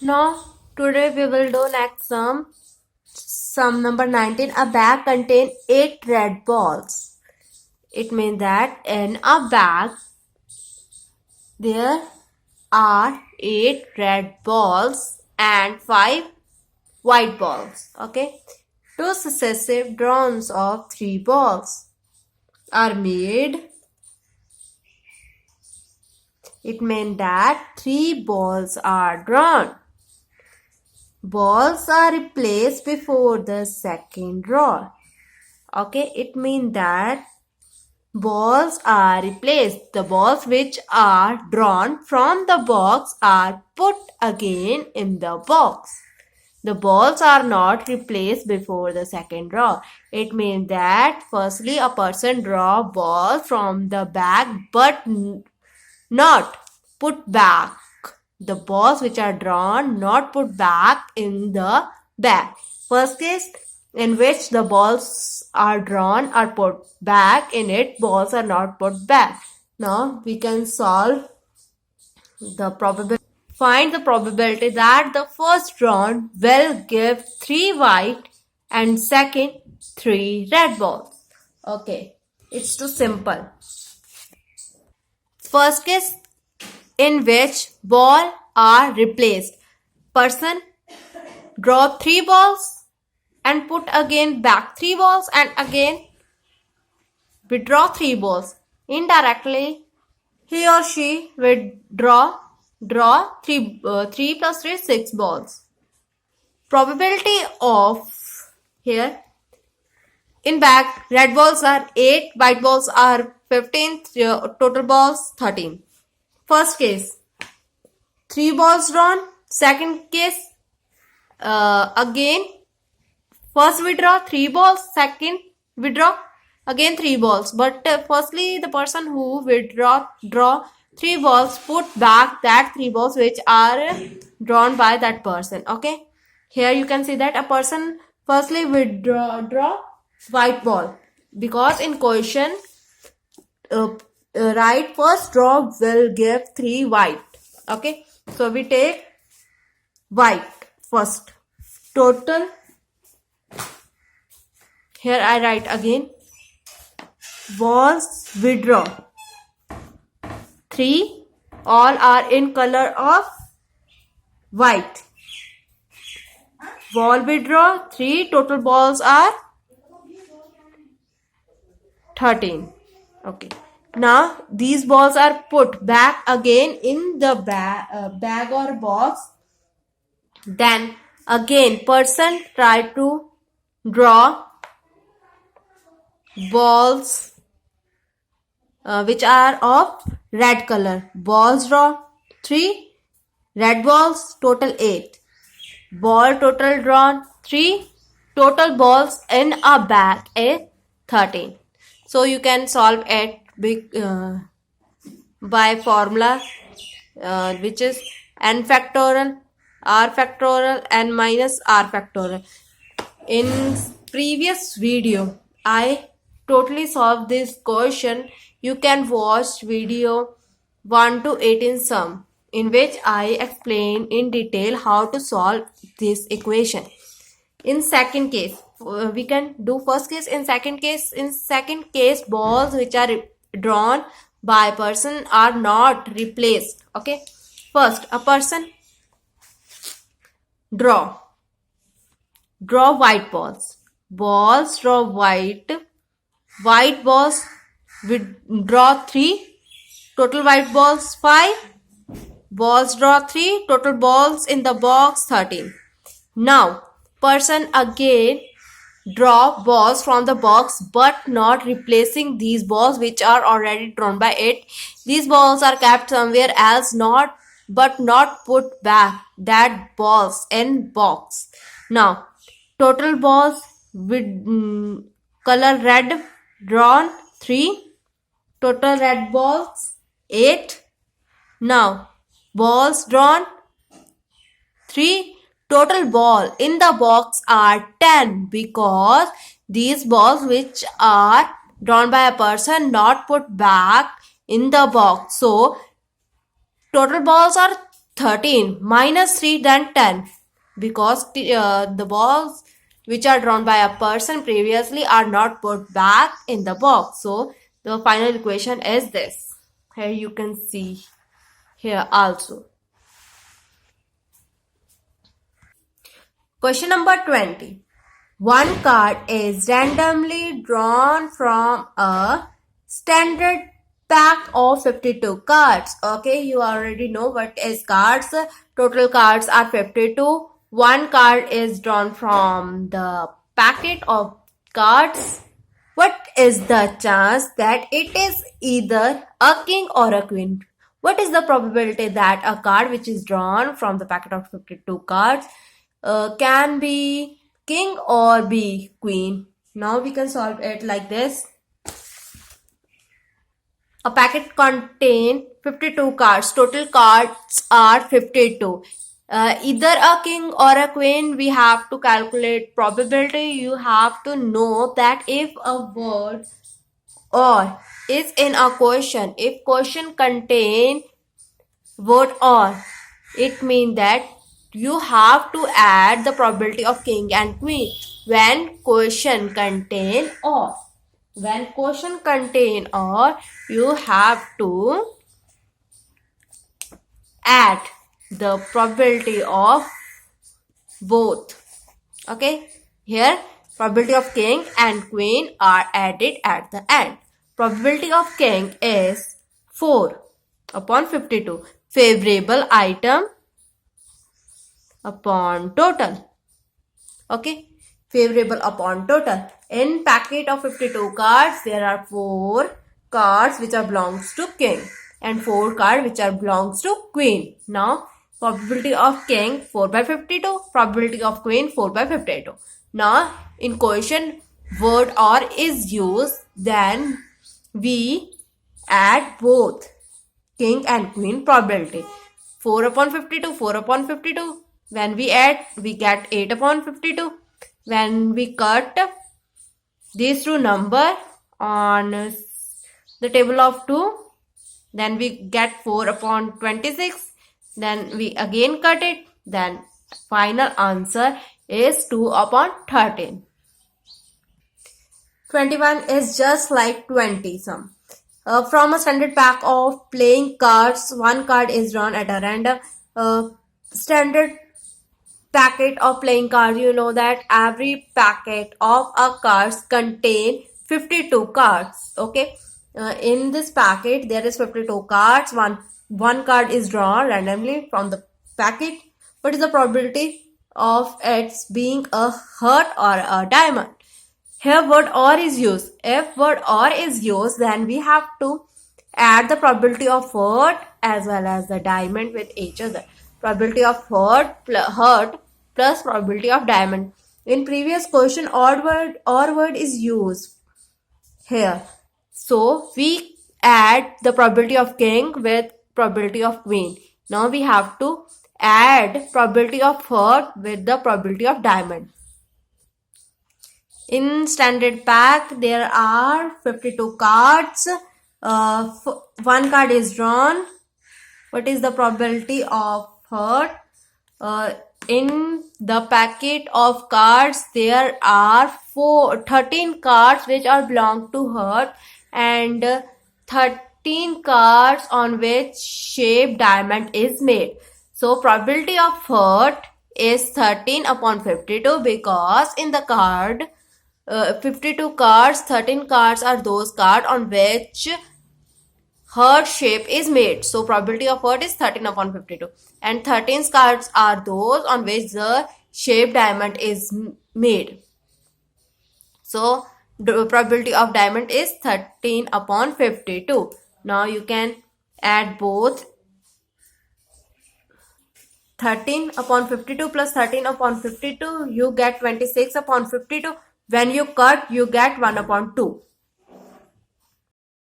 Now, today we will do next sum number 19. A bag contains 8 red balls. It means that in a bag there are 8 red balls and 5 white balls. Okay. Two successive drawings of 3 balls are made. It means that 3 balls are drawn. Balls are replaced before the second draw. Okay, it means that balls are replaced. The balls which are drawn from the box are put again in the box. The balls are not replaced before the second draw. It means that firstly a person draw ball from the bag but not put back. The balls which are drawn not put back in the bag. First case in which the balls are drawn are put back in it, balls are not put back. Now we can solve the probability. Find the probability that the first drawn will give 3 white and second 3 red balls. Okay, it's too simple. First case in which ball are replaced. Person draw 3 balls and put again back 3 balls and again withdraw 3 balls. Indirectly, he or she will draw 3 plus 3 6 balls. Probability of here in bag red balls are 8, white balls are 15, total balls 13. First case 3 balls drawn. Second case again first withdraw 3 balls, second withdraw again 3 balls. But firstly the person who draw 3 balls put back that 3 balls which are drawn by that person. Okay, here you can see that a person firstly draw white ball because in question right first draw will give 3 white. Okay, so we take white first. Total, here I write again, balls withdraw 3, all are in color of white. Ball withdraw 3, total balls are 13. Okay, now these balls are put back again in the bag or box. Then again person try to draw balls which are of red color. Balls draw 3, red balls total 8. Ball total drawn 3, total balls in a bag is 13. So you can solve it by formula which is n factorial, r factorial, n minus r factorial. In previous video I totally solved this question. You can watch video 1 to 18 sum in which I explain in detail how to solve this equation. In second case, we can do first case. In second case, balls which are drawn by person are not replaced. Okay, first a person draw white balls. Balls draw white balls withdraw 3, total white balls 5. Balls draw 3, total balls in the box 13. Now person again draw balls from the box but not replacing these balls which are already drawn by it. These balls are kept somewhere else, not put back that balls in box. Now total balls with color red drawn 3, total red balls 8. Now balls drawn 3, total ball in the box are 10 because these balls which are drawn by a person not put back in the box. So total balls are 13 minus 3 then 10, because the balls which are drawn by a person previously are not put back in the box. So the final equation is this. Here you can see here also. Question number 20. One card is randomly drawn from a standard pack of 52 cards. Okay, you already know what is cards. Total cards are 52. One card is drawn from the packet of cards. What is the chance that it is either a king or a queen? What is the probability that a card which is drawn from the packet of 52 cards can be king or be queen? Now we can solve it like this. A packet contains 52 cards. Total cards are 52. Either a king or a queen, we have to calculate probability. You have to know that if a word or is in a question, if question contain word or, it means that you have to add the probability of king and queen when question contain or. When question contain or, you have to add the probability of both. Okay, here probability of king and queen are added at the end. Probability of king is 4 upon 52. Favorable item upon total. Okay, favorable upon total. In packet of 52 cards, there are 4 cards which are belongs to king and 4 cards which are belongs to queen. Now, probability of king 4 by 52, probability of queen 4 by 52. Now, in question word or is used, then we add both king and queen probability. 4 upon 52, 4 upon 52. When we add, we get 8 upon 52. When we cut these two number on the table of 2, then we get 4 upon 26. Then we again cut it. Then final answer is 2 upon 13. 21 is just like 20 sum. From a standard pack of playing cards, one card is drawn at a random. Standard packet of playing cards, you know that every packet of a cards contain 52 cards. Okay, in this packet there is 52 cards. One card is drawn randomly from the packet. What is the probability of its being a heart or a diamond? Here word or is used. If word or is used, then we have to add the probability of heart as well as the diamond with each other. Probability of heart plus probability of diamond. In previous question, or word is used here. So we add the probability of king with probability of queen. Now we have to add probability of heart with the probability of diamond. In standard pack, there are 52 cards. One card is drawn. What is the probability of heart? In the packet of cards, there are 13 cards which are belong to heart and 13 cards on which shape diamond is made. So probability of heart is 13 upon 52 because in the card 52 cards, 13 cards are those cards on which heart shape is made. So probability of heart is 13 upon 52 and 13 cards are those on which the shape diamond is made. So the probability of diamond is 13 upon 52. Now you can add both 13 upon 52 plus 13 upon 52. You get 26 upon 52. When you cut, you get 1 upon 2.